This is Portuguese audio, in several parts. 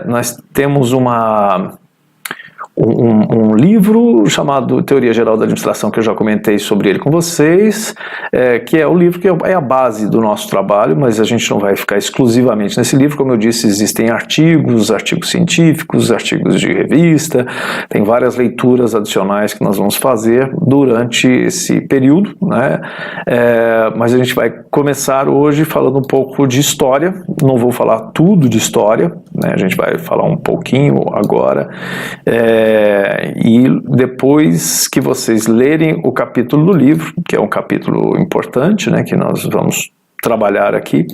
Nós temos um livro chamado Teoria Geral da Administração, que eu já comentei sobre ele com vocês, que é o livro que é a base do nosso trabalho, mas a gente não vai ficar exclusivamente nesse livro. Como eu disse, existem artigos científicos, artigos de revista, tem várias leituras adicionais que nós vamos fazer durante esse período, né? Mas a gente vai começar hoje falando um pouco de história. Não vou falar tudo de história, né? A gente vai falar um pouquinho agora, e depois que vocês lerem o capítulo do livro, que é um capítulo importante, né, que nós vamos trabalhar aqui,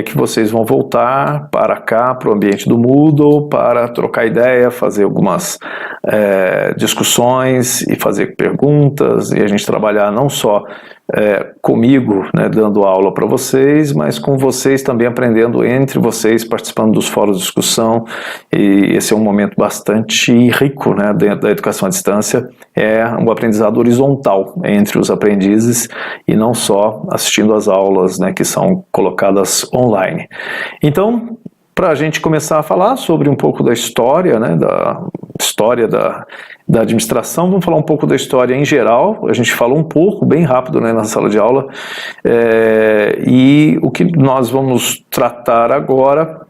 que vocês vão voltar para cá, para o ambiente do Moodle, para trocar ideia, fazer algumas discussões e fazer perguntas, e a gente trabalhar não só comigo, né, dando aula para vocês, mas com vocês também aprendendo entre vocês, participando dos fóruns de discussão. E esse é um momento bastante rico, né, dentro da educação à distância, um aprendizado horizontal entre os aprendizes e não só assistindo às aulas, né, que são colocadas online. Então, para a gente começar a falar sobre um pouco da história, né, da história da administração, vamos falar um pouco da história em geral. A gente falou um pouco, bem rápido, né, na sala de aula, e o que nós vamos tratar agora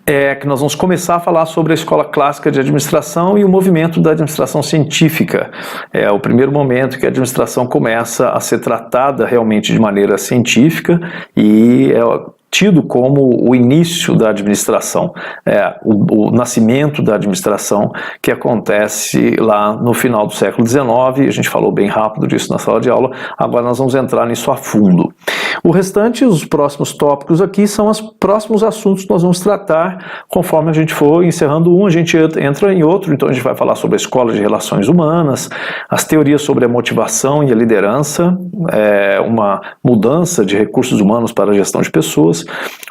é que nós vamos começar a falar sobre a escola clássica de administração e o movimento da administração científica. É o primeiro momento que a administração começa a ser tratada realmente de maneira científica e tido como o início da administração, o nascimento da administração, que acontece lá no final do século XIX. A gente falou bem rápido disso na sala de aula, agora nós vamos entrar nisso a fundo. O restante, os próximos tópicos aqui, são os próximos assuntos que nós vamos tratar. Conforme a gente for encerrando um, a gente entra em outro. Então a gente vai falar sobre a escola de relações humanas, as teorias sobre a motivação e a liderança, uma mudança de recursos humanos para a gestão de pessoas,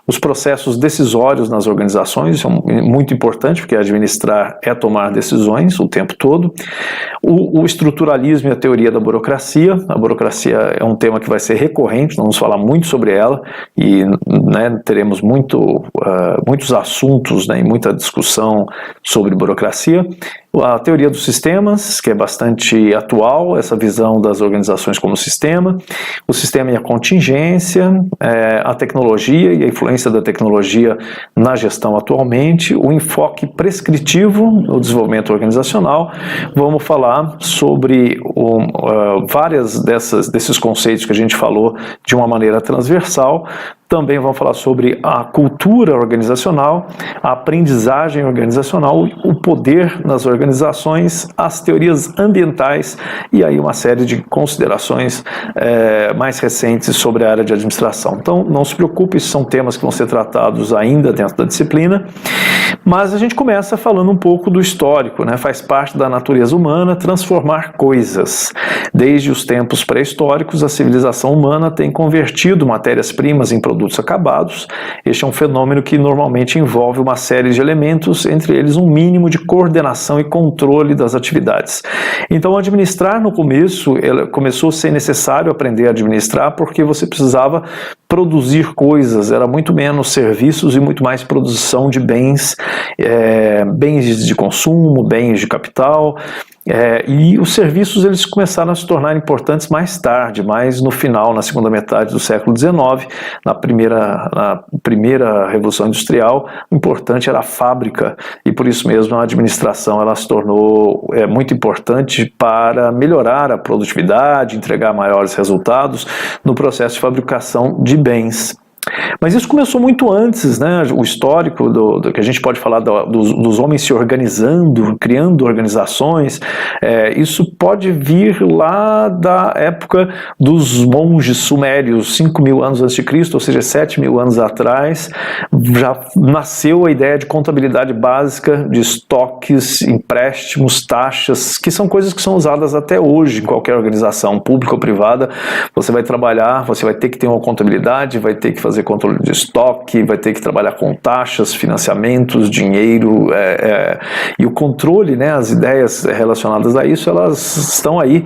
os processos decisórios nas organizações. Isso é muito importante, porque administrar é tomar decisões o tempo todo. O estruturalismo e a teoria da burocracia. A burocracia é um tema que vai ser recorrente, nós vamos falar muito sobre ela e, né, teremos muitos assuntos, né, e muita discussão sobre burocracia. A teoria dos sistemas, que é bastante atual, essa visão das organizações como sistema, o sistema e a contingência, a tecnologia e a influência da tecnologia na gestão atualmente, o enfoque prescritivo no desenvolvimento organizacional. Vamos falar sobre várias desses conceitos que a gente falou de uma maneira transversal. Também vamos falar sobre a cultura organizacional, a aprendizagem organizacional, o poder nas organizações, as teorias ambientais e aí uma série de considerações mais recentes sobre a área de administração. Então, não se preocupe, esses são temas que vão ser tratados ainda dentro da disciplina, mas a gente começa falando um pouco do histórico, né? Faz parte da natureza humana transformar coisas. Desde os tempos pré-históricos, a civilização humana tem convertido matérias-primas em produtos acabados. Este é um fenômeno que normalmente envolve uma série de elementos, entre eles um mínimo de coordenação e controle das atividades. Então, administrar no começo, começou a ser necessário aprender a administrar porque você precisava produzir coisas, era muito menos serviços e muito mais produção de bens, bens de consumo, bens de capital. E os serviços eles começaram a se tornar importantes mais tarde, mais no final, na segunda metade do século XIX, na primeira Revolução Industrial. O importante era a fábrica e por isso mesmo a administração ela se tornou muito importante para melhorar a produtividade, entregar maiores resultados no processo de fabricação de bens. Mas isso começou muito antes, né? O histórico do que a gente pode falar dos homens se organizando, criando organizações, isso pode vir lá da época dos monges sumérios, 5.000 anos antes de Cristo, ou seja, 7.000 anos atrás, já nasceu a ideia de contabilidade básica, de estoques, empréstimos, taxas, que são coisas que são usadas até hoje em qualquer organização, pública ou privada. Você vai trabalhar, você vai ter que ter uma contabilidade, vai ter que fazer fazer controle de estoque, vai ter que trabalhar com taxas, financiamentos, dinheiro, e o controle, né, as ideias relacionadas a isso, elas estão aí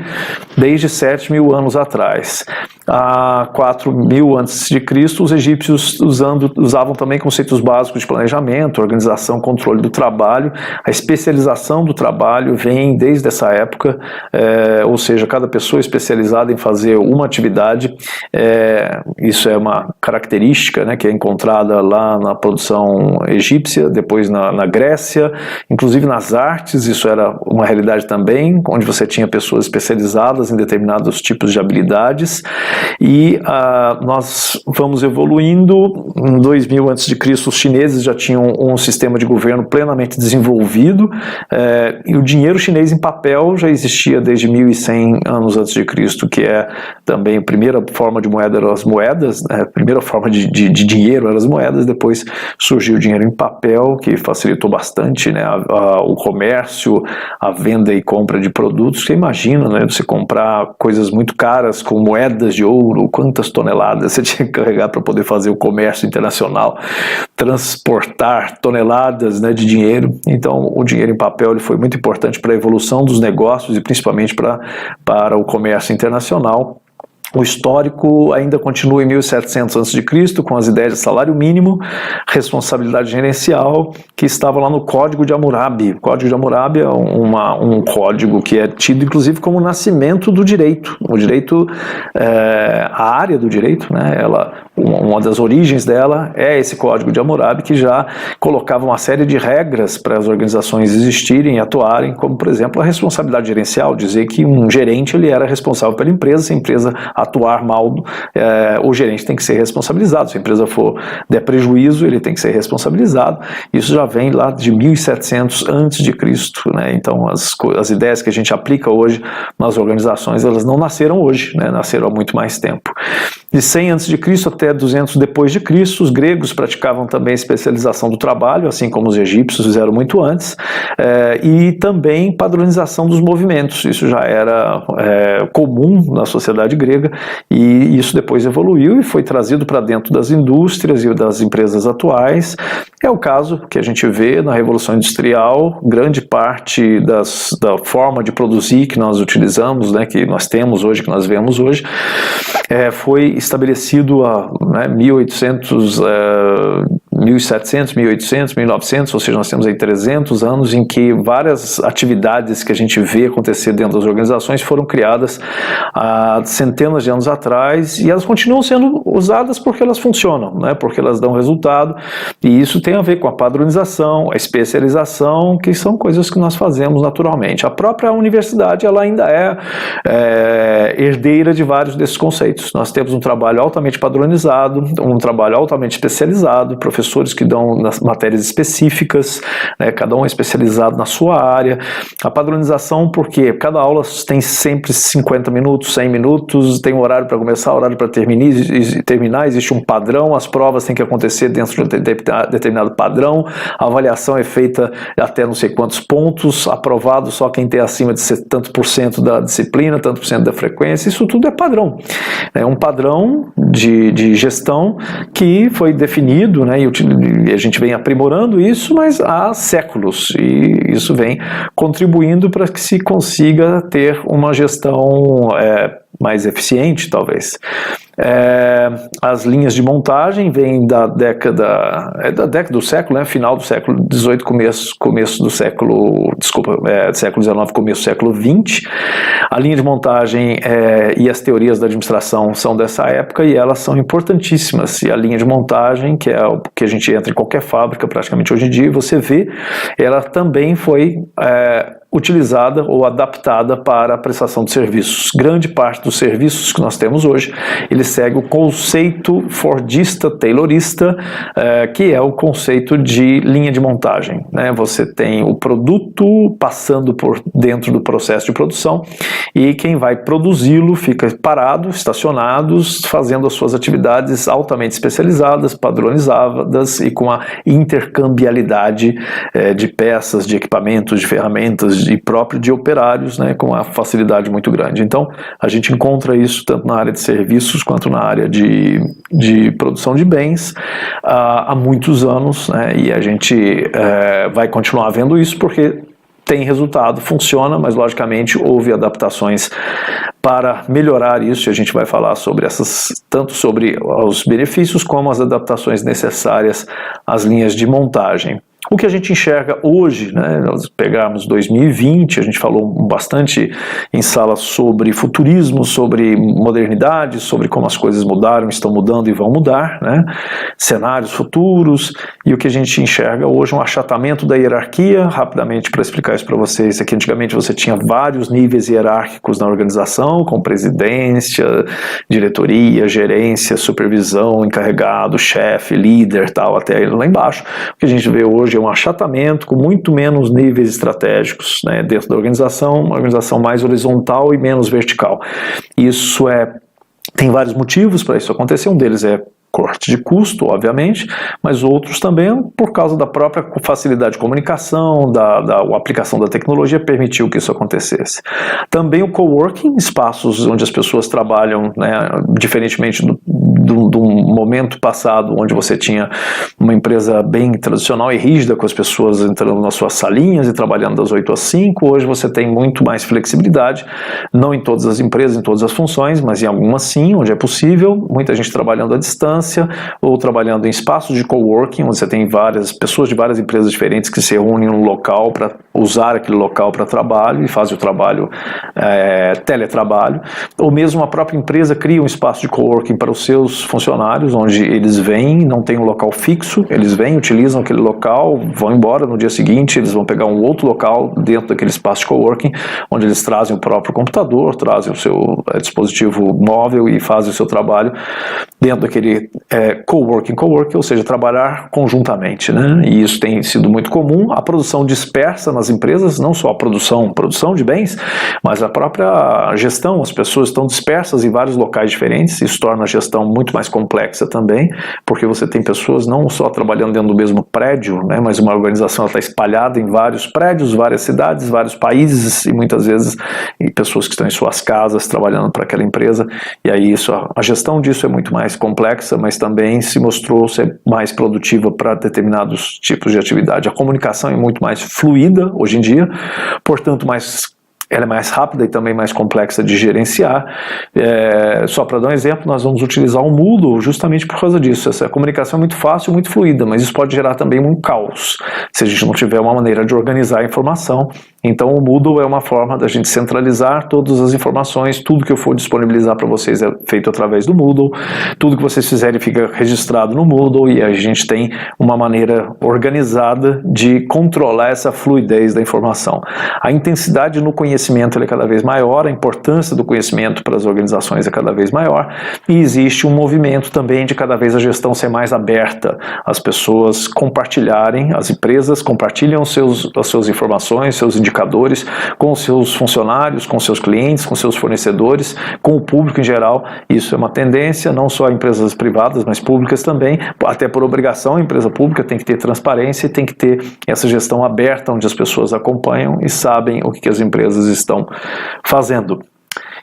desde 7.000 anos atrás. Há 4.000 a.C., os egípcios usavam também conceitos básicos de planejamento, organização, controle do trabalho. A especialização do trabalho vem desde essa época, ou seja, cada pessoa especializada em fazer uma atividade. Isso é uma característica, né, que é encontrada lá na produção egípcia, depois na Grécia, inclusive nas artes, isso era uma realidade também, onde você tinha pessoas especializadas em determinados tipos de habilidades. E nós vamos evoluindo. Em 2000 a.C., os chineses já tinham um sistema de governo plenamente desenvolvido, e o dinheiro chinês em papel já existia desde 1100 anos antes de Cristo, que é também a primeira forma de moeda eram as moedas, né? A primeira forma de dinheiro eram as moedas, depois surgiu o dinheiro em papel, que facilitou bastante, né, o comércio, a venda e compra de produtos. Você imagina, né, você comprar coisas muito caras com moedas de ouro, quantas toneladas você tinha que carregar para poder fazer o comércio internacional, transportar toneladas, né, de dinheiro. Então o dinheiro em papel ele foi muito importante para a evolução dos negócios e principalmente para o comércio internacional. O histórico ainda continua em 1700 a.C., com as ideias de salário mínimo, responsabilidade gerencial, que estava lá no Código de Hammurabi. O Código de Hammurabi é um código que é tido, inclusive, como o nascimento do direito. O direito, a área do direito, né, uma das origens dela é esse Código de Hammurabi, que já colocava uma série de regras para as organizações existirem e atuarem, como, por exemplo, a responsabilidade gerencial, dizer que um gerente ele era responsável pela empresa, se a empresa atuar mal, o gerente tem que ser responsabilizado. Se a empresa for der prejuízo, ele tem que ser responsabilizado. Isso já vem lá de 1700 a.C., né? Então as ideias que a gente aplica hoje nas organizações, elas não nasceram hoje, né? Nasceram há muito mais tempo. De 100 a.C. até 200 depois de Cristo, os gregos praticavam também a especialização do trabalho, assim como os egípcios fizeram muito antes, e também padronização dos movimentos. Isso já era comum na sociedade grega, e isso depois evoluiu e foi trazido para dentro das indústrias e das empresas atuais. É o caso que a gente vê na Revolução Industrial. Grande parte da forma de produzir que nós utilizamos, né, que nós temos hoje, que nós vemos hoje, foi estabelecido há 1700, 1800, 1900, ou seja, nós temos aí 300 anos em que várias atividades que a gente vê acontecer dentro das organizações foram criadas há centenas de anos atrás, e elas continuam sendo usadas porque elas funcionam, né, porque elas dão resultado, e isso tem a ver com a padronização, a especialização, que são coisas que nós fazemos naturalmente. A própria universidade, ela ainda é herdeira de vários desses conceitos. Nós temos um trabalho altamente padronizado, um trabalho altamente especializado, professores que dão nas matérias específicas, né, cada um é especializado na sua área. A padronização, porque cada aula tem sempre 50 minutos, 100 minutos, tem um horário para começar, horário para terminar, existe um padrão, as provas têm que acontecer dentro de um determinado padrão, a avaliação é feita até não sei quantos pontos, aprovado só quem tem acima de tanto por cento da disciplina, tanto por cento da frequência. Isso tudo é padrão. É um padrão de gestão que foi definido, né, e a gente vem aprimorando isso, mas há séculos, e isso vem contribuindo para que se consiga ter uma gestão mais eficiente, talvez. As linhas de montagem vêm da década do século, né, final do século XVIII, começo do século, século XIX, começo do século XX. A linha de montagem e as teorias da administração são dessa época, e elas são importantíssimas. E a linha de montagem, que é o que a gente entra em qualquer fábrica praticamente hoje em dia, você vê, ela também foi utilizada ou adaptada para a prestação de serviços. Grande parte dos serviços que nós temos hoje, ele segue o conceito fordista, taylorista, que é o conceito de linha de montagem, né? Você tem o produto passando por dentro do processo de produção, e quem vai produzi-lo fica parado, estacionados, fazendo as suas atividades altamente especializadas, padronizadas e com a intercambialidade de peças, de equipamentos, de ferramentas, e próprio de operários, né, com uma facilidade muito grande. Então, a gente encontra isso tanto na área de serviços quanto na área de produção de bens há muitos anos, né, e a gente vai continuar vendo isso porque tem resultado, funciona, mas logicamente houve adaptações para melhorar isso, e a gente vai falar sobre tanto sobre os benefícios como as adaptações necessárias às linhas de montagem. O que a gente enxerga hoje, né, nós pegarmos 2020, a gente falou bastante em sala sobre futurismo, sobre modernidade, sobre como as coisas mudaram, estão mudando e vão mudar, né, cenários futuros, e o que a gente enxerga hoje é um achatamento da hierarquia. Rapidamente, para explicar isso para vocês, aqui antigamente você tinha vários níveis hierárquicos na organização, com presidência, diretoria, gerência, supervisão, encarregado, chefe, líder, tal, até lá embaixo. O que a gente vê hoje é um achatamento com muito menos níveis estratégicos, né, dentro da organização, uma organização mais horizontal e menos vertical. Isso tem vários motivos para isso acontecer, um deles é corte de custo, obviamente, mas outros também por causa da própria facilidade de comunicação, da aplicação da tecnologia permitiu que isso acontecesse. Também o coworking, espaços onde as pessoas trabalham, né, diferentemente do momento passado, onde você tinha uma empresa bem tradicional e rígida, com as pessoas entrando nas suas salinhas e trabalhando das 8 às 5, hoje você tem muito mais flexibilidade, não em todas as empresas, em todas as funções, mas em algumas sim, onde é possível, muita gente trabalhando à distância, ou trabalhando em espaços de coworking, onde você tem várias pessoas de várias empresas diferentes que se reúnem num local para usar aquele local para trabalho e fazem o trabalho teletrabalho, ou mesmo a própria empresa cria um espaço de coworking para os seus funcionários, onde eles vêm, não tem um local fixo, eles vêm, utilizam aquele local, vão embora no dia seguinte, eles vão pegar um outro local dentro daquele espaço de coworking, onde eles trazem o próprio computador, trazem o seu dispositivo móvel e fazem o seu trabalho dentro daquele coworking, ou seja, trabalhar conjuntamente, né? E isso tem sido muito comum. A produção dispersa nas empresas, não só a produção de bens, mas a própria gestão, as pessoas estão dispersas em vários locais diferentes, isso torna a gestão muito mais complexa também, porque você tem pessoas não só trabalhando dentro do mesmo prédio, né, mas uma organização está espalhada em vários prédios, várias cidades, vários países, e muitas vezes pessoas que estão em suas casas trabalhando para aquela empresa, e aí a gestão disso é muito mais complexa, mas também se mostrou ser mais produtiva para determinados tipos de atividade. A comunicação é muito mais fluida hoje em dia, portanto ela é mais rápida e também mais complexa de gerenciar. Só para dar um exemplo, nós vamos utilizar o Moodle justamente por causa disso. Essa comunicação é muito fácil, muito fluida, mas isso pode gerar também um caos, se a gente não tiver uma maneira de organizar a informação. Então o Moodle é uma forma da gente centralizar todas as informações, tudo que eu for disponibilizar para vocês é feito através do Moodle, tudo que vocês fizerem fica registrado no Moodle, e a gente tem uma maneira organizada de controlar essa fluidez da informação. A intensidade no conhecimento é cada vez maior, a importância do conhecimento para as organizações é cada vez maior, e existe um movimento também de cada vez a gestão ser mais aberta, as pessoas compartilharem, as empresas compartilham as suas informações, seus indicadores com seus funcionários, com seus clientes, com seus fornecedores, com o público em geral. Isso é uma tendência, não só empresas privadas, mas públicas também, até por obrigação. A empresa pública tem que ter transparência e tem que ter essa gestão aberta, onde as pessoas acompanham e sabem o que as empresas estão fazendo.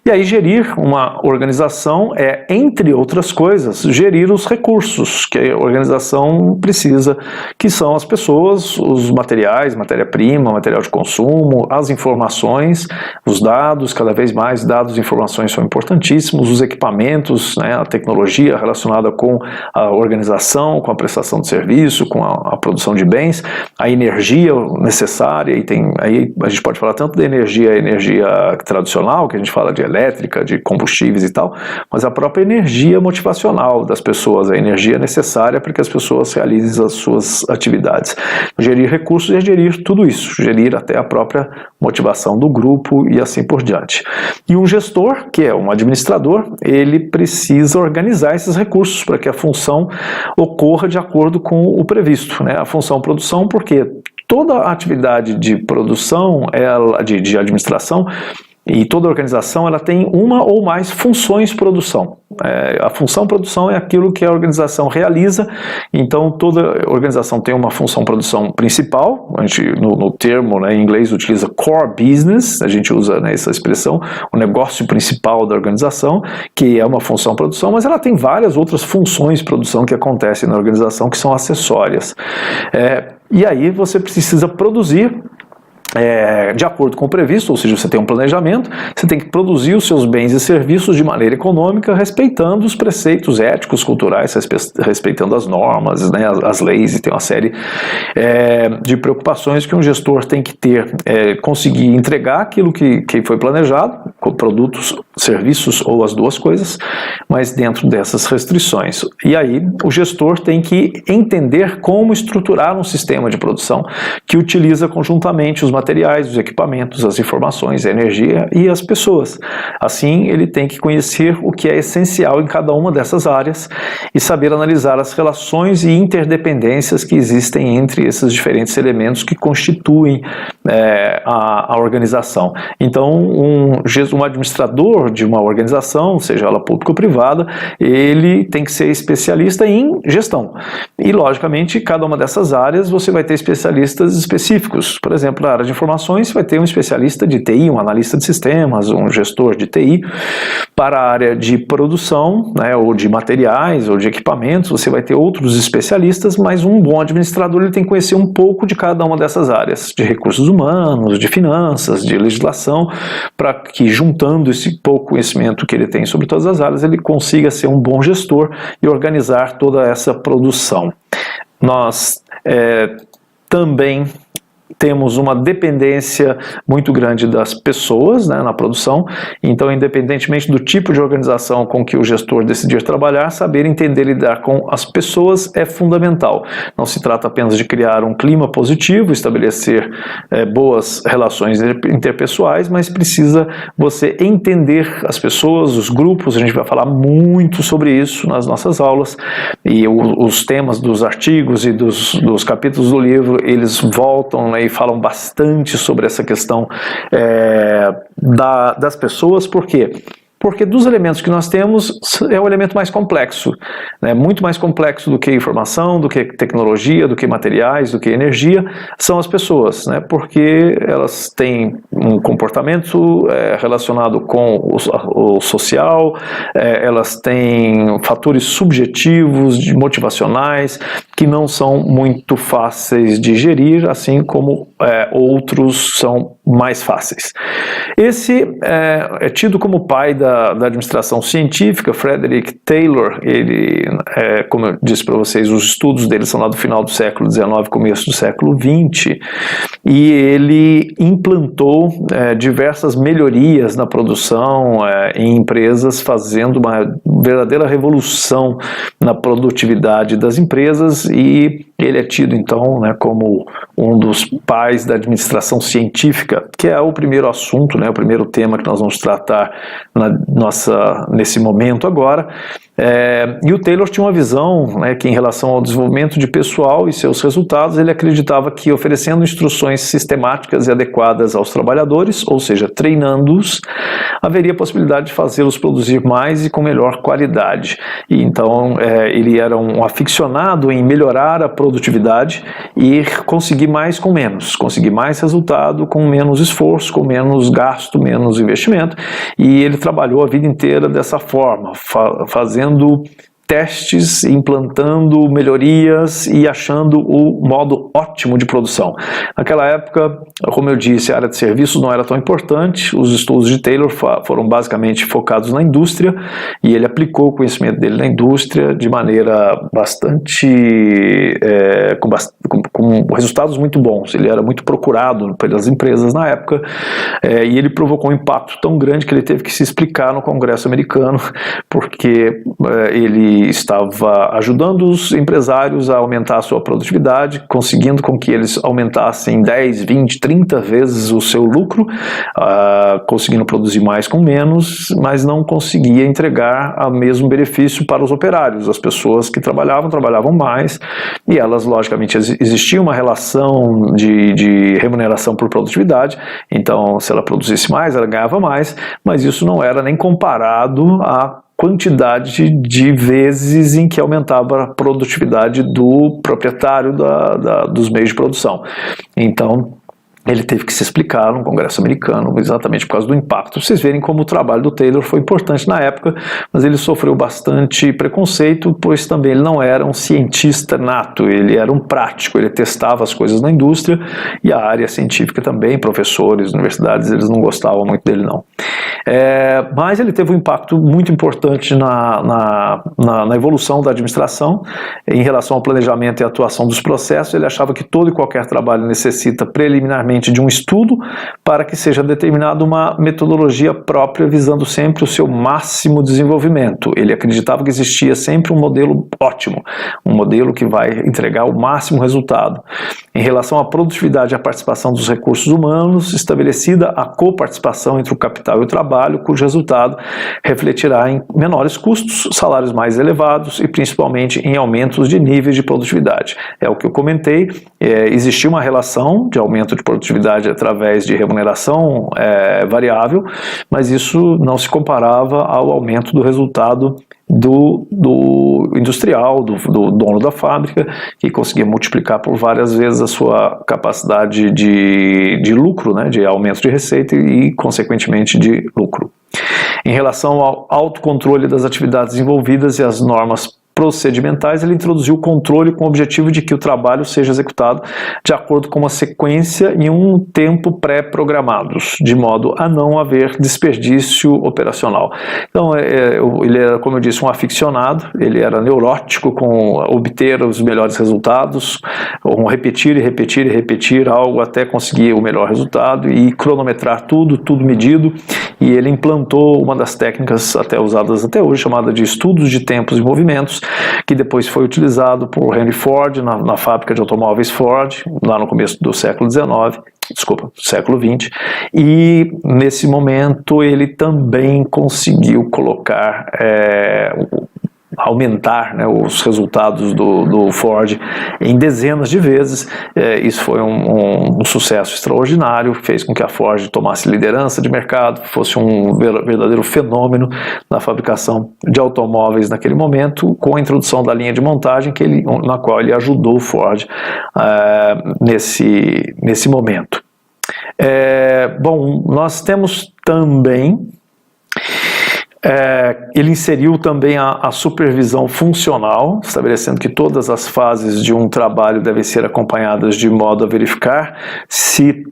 E aí gerir uma organização entre outras coisas, gerir os recursos que a organização precisa, que são as pessoas, os materiais, matéria-prima, material de consumo, as informações, os dados, cada vez mais dados e informações são importantíssimos, os equipamentos, né, a tecnologia relacionada com a organização, com a prestação de serviço, com a produção de bens, a energia necessária, e aí a gente pode falar tanto da energia tradicional, que a gente fala de elétrica, de combustíveis e tal, mas a própria energia motivacional das pessoas, a energia necessária para que as pessoas realizem as suas atividades. Gerir recursos é gerir tudo isso, gerir até a própria motivação do grupo e assim por diante. E um gestor, que é um administrador, ele precisa organizar esses recursos para que a função ocorra de acordo com o previsto, né? A função produção, porque toda a atividade de produção, de administração, e toda organização ela tem uma ou mais funções de produção. A função produção é aquilo que a organização realiza, então toda organização tem uma função produção principal, a gente no termo, né, em inglês utiliza core business, a gente usa, né, essa expressão, o negócio principal da organização, que é uma função produção, mas ela tem várias outras funções de produção que acontecem na organização que são acessórias. E aí você precisa produzir de acordo com o previsto, ou seja, você tem um planejamento, você tem que produzir os seus bens e serviços de maneira econômica, respeitando os preceitos éticos, culturais, respeitando as normas, né, as leis, e tem uma série de preocupações que um gestor tem que ter, conseguir entregar aquilo que foi planejado, com produtos, serviços ou as duas coisas, mas dentro dessas restrições. E aí o gestor tem que entender como estruturar um sistema de produção que utiliza conjuntamente os materiais, os equipamentos, as informações, a energia e as pessoas. Assim, ele tem que conhecer o que é essencial em cada uma dessas áreas e saber analisar as relações e interdependências que existem entre esses diferentes elementos que constituem a organização. Então, um administrador de uma organização, seja ela pública ou privada, ele tem que ser especialista em gestão. E, logicamente, cada uma dessas áreas você vai ter especialistas específicos. Por exemplo, na área de informações, você vai ter um especialista de TI, um analista de sistemas, um gestor de TI. Para a área de produção, né, ou de materiais, ou de equipamentos, você vai ter outros especialistas, mas um bom administrador ele tem que conhecer um pouco de cada uma dessas áreas, de recursos humanos, de finanças, de legislação, para que, juntando esse pouco conhecimento que ele tem sobre todas as áreas, ele consiga ser um bom gestor e organizar toda essa produção. Nós também temos uma dependência muito grande das pessoas, né, na produção, então independentemente do tipo de organização com que o gestor decidir trabalhar, saber entender e lidar com as pessoas é fundamental. Não se trata apenas de criar um clima positivo, estabelecer boas relações interpessoais, mas precisa você entender as pessoas, os grupos, a gente vai falar muito sobre isso nas nossas aulas, e os temas dos artigos e dos capítulos do livro, eles voltam, né, e falam bastante sobre essa questão das pessoas. Por quê? Porque dos elementos que nós temos, é o elemento mais complexo, né? Muito mais complexo do que informação, do que tecnologia, do que materiais, do que energia, são as pessoas, né? Porque elas têm um comportamento relacionado com o social, elas têm fatores subjetivos, motivacionais, que não são muito fáceis de gerir, assim como outros são mais fáceis. Esse é tido como pai da administração científica. Frederick Taylor, ele, como eu disse para vocês, os estudos dele são lá do final do século XIX, começo do século XX, e ele implantou diversas melhorias na produção em empresas, fazendo uma verdadeira revolução na produtividade das empresas, e ele é tido então, né, como um dos pais da administração científica, que é o primeiro assunto, né, o primeiro tema que nós vamos tratar nesse momento agora. E o Taylor tinha uma visão, né, que em relação ao desenvolvimento de pessoal e seus resultados, ele acreditava que oferecendo instruções sistemáticas e adequadas aos trabalhadores, ou seja, treinando-os, haveria possibilidade de fazê-los produzir mais e com melhor qualidade. E então ele era um aficionado em melhorar a produtividade e conseguir mais com menos, conseguir mais resultado com menos esforço, com menos gasto, menos investimento, e ele trabalhou a vida inteira dessa forma, fazendo testes, implantando melhorias e achando o modo ótimo de produção. Naquela época, como eu disse, a área de serviços não era tão importante, os estudos de Taylor foram basicamente focados na indústria, e ele aplicou o conhecimento dele na indústria de maneira bastante, com resultados muito bons. Ele era muito procurado pelas empresas na época, e ele provocou um impacto tão grande que ele teve que se explicar no Congresso americano, porque ele estava ajudando os empresários a aumentar a sua produtividade, conseguindo com que eles aumentassem 10, 20, 30 vezes o seu lucro, conseguindo produzir mais com menos, mas não conseguia entregar o mesmo benefício para os operários. As pessoas que trabalhavam mais, e elas, logicamente, existia uma relação de remuneração por produtividade, então se ela produzisse mais, ela ganhava mais, mas isso não era nem comparado a quantidade de vezes em que aumentava a produtividade do proprietário dos meios de produção. Então, ele teve que se explicar no Congresso americano exatamente por causa do impacto. Vocês verem como o trabalho do Taylor foi importante na época, mas ele sofreu bastante preconceito, pois também ele não era um cientista nato, ele era um prático, ele testava as coisas na indústria e a área científica também, professores, universidades, eles não gostavam muito dele não. Mas ele teve um impacto muito importante na evolução da administração em relação ao planejamento e atuação dos processos. Ele achava que todo e qualquer trabalho necessita preliminarmente de um estudo para que seja determinada uma metodologia própria visando sempre o seu máximo desenvolvimento. Ele acreditava que existia sempre um modelo ótimo, um modelo que vai entregar o máximo resultado. Em relação à produtividade e à participação dos recursos humanos, estabelecida a coparticipação entre o capital e o trabalho, cujo resultado refletirá em menores custos, salários mais elevados e principalmente em aumentos de níveis de produtividade. É o que eu comentei, existia uma relação de aumento de produtividade através de remuneração variável, mas isso não se comparava ao aumento do resultado do industrial, do dono da fábrica, que conseguia multiplicar por várias vezes a sua capacidade de lucro, né, de aumento de receita e, consequentemente, de lucro. Em relação ao autocontrole das atividades envolvidas e as normas procedimentais, ele introduziu o controle com o objetivo de que o trabalho seja executado de acordo com uma sequência e um tempo pré-programados, de modo a não haver desperdício operacional. Então, ele era, como eu disse, um aficionado, ele era neurótico com obter os melhores resultados, repetir e repetir e repetir algo até conseguir o melhor resultado e cronometrar tudo medido, e ele implantou uma das técnicas até usadas até hoje, chamada de estudos de tempos e movimentos, que depois foi utilizado por Henry Ford na fábrica de automóveis Ford, lá no começo do século XX, e nesse momento ele também conseguiu colocar, aumentar, né, os resultados do Ford em dezenas de vezes. Isso foi um sucesso extraordinário, fez com que a Ford tomasse liderança de mercado, fosse um verdadeiro fenômeno na fabricação de automóveis naquele momento, com a introdução da linha de montagem na qual ele ajudou o Ford nesse momento. Bom, nós temos também ele inseriu também a supervisão funcional, estabelecendo que todas as fases de um trabalho devem ser acompanhadas de modo a verificar se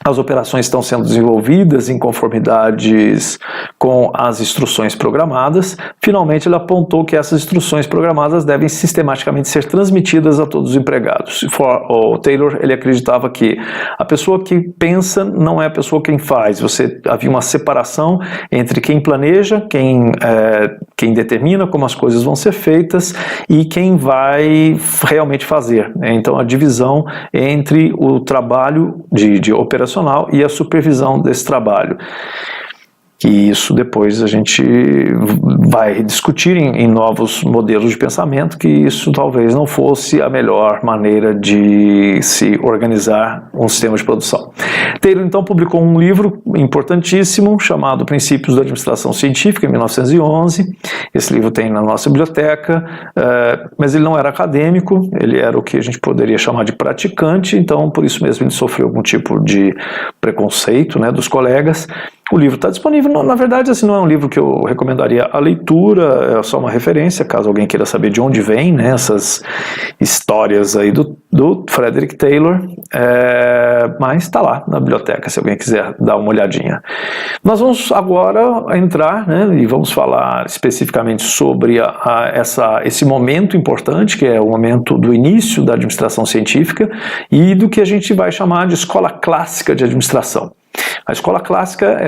as operações estão sendo desenvolvidas em conformidades com as instruções programadas. Finalmente, ele apontou que essas instruções programadas devem sistematicamente ser transmitidas a todos os empregados. O Taylor, ele acreditava que a pessoa que pensa não é a pessoa quem faz. Havia uma separação entre quem planeja, quem determina como as coisas vão ser feitas e quem vai realmente fazer. Então, a divisão entre o trabalho de operação e a supervisão desse trabalho. E isso depois a gente vai discutir em novos modelos de pensamento, que isso talvez não fosse a melhor maneira de se organizar um sistema de produção. Taylor então publicou um livro importantíssimo chamado Princípios da Administração Científica, em 1911. Esse livro tem na nossa biblioteca, mas ele não era acadêmico, ele era o que a gente poderia chamar de praticante, então por isso mesmo ele sofreu algum tipo de preconceito, né, dos colegas. O livro está disponível, na verdade, assim, não é um livro que eu recomendaria a leitura, é só uma referência, caso alguém queira saber de onde vem, né, essas histórias aí do Frederick Taylor, mas está lá na biblioteca, se alguém quiser dar uma olhadinha. Nós vamos agora entrar, né, e vamos falar especificamente sobre esse momento importante, que é o momento do início da administração científica e do que a gente vai chamar de escola clássica de administração. A escola clássica,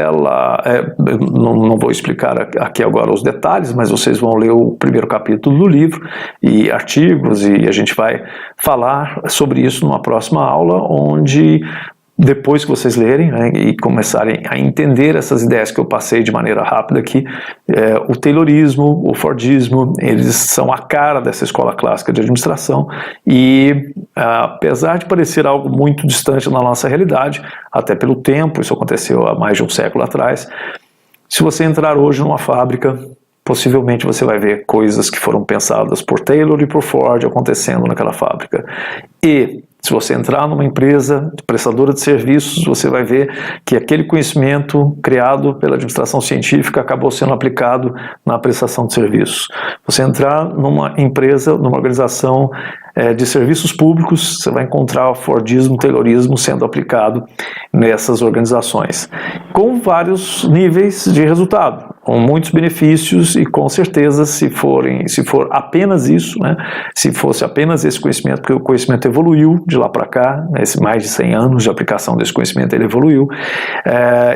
não vou explicar aqui agora os detalhes, mas vocês vão ler o primeiro capítulo do livro e artigos, e a gente vai falar sobre isso numa próxima aula, onde depois que vocês lerem, né, e começarem a entender essas ideias que eu passei de maneira rápida aqui, o Taylorismo, o Fordismo, eles são a cara dessa escola clássica de administração e, apesar de parecer algo muito distante na nossa realidade, até pelo tempo, isso aconteceu há mais de um século atrás, se você entrar hoje numa fábrica, possivelmente você vai ver coisas que foram pensadas por Taylor e por Ford acontecendo naquela fábrica. E se você entrar numa empresa prestadora de serviços, você vai ver que aquele conhecimento criado pela administração científica acabou sendo aplicado na prestação de serviços. Você entrar numa empresa, numa organização de serviços públicos, você vai encontrar o Fordismo, o Taylorismo sendo aplicado nessas organizações, com vários níveis de resultado, com muitos benefícios e com certeza se for apenas isso, né, se fosse apenas esse conhecimento, porque o conhecimento evoluiu de lá para cá, né, mais de 100 anos de aplicação desse conhecimento ele evoluiu,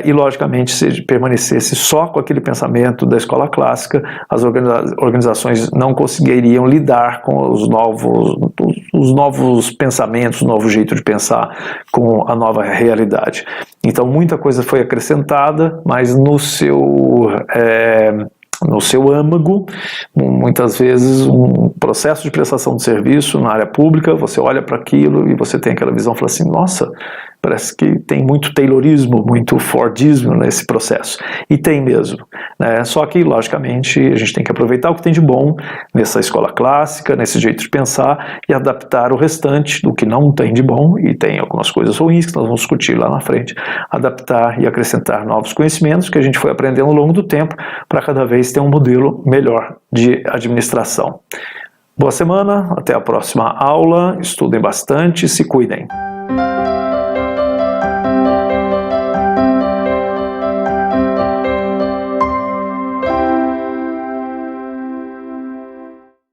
e logicamente se permanecesse só com aquele pensamento da escola clássica, as organizações não conseguiriam lidar com os novos pensamentos, o novo jeito de pensar com a nova realidade. Então muita coisa foi acrescentada, mas no seu âmago, muitas vezes um processo de prestação de serviço na área pública, você olha para aquilo e você tem aquela visão e fala assim, nossa, parece que tem muito Taylorismo, muito Fordismo nesse processo. E tem mesmo, né? Só que, logicamente, a gente tem que aproveitar o que tem de bom nessa escola clássica, nesse jeito de pensar e adaptar o restante do que não tem de bom, e tem algumas coisas ruins que nós vamos discutir lá na frente, adaptar e acrescentar novos conhecimentos que a gente foi aprendendo ao longo do tempo para cada vez ter um modelo melhor de administração. Boa semana, até a próxima aula, estudem bastante, se cuidem.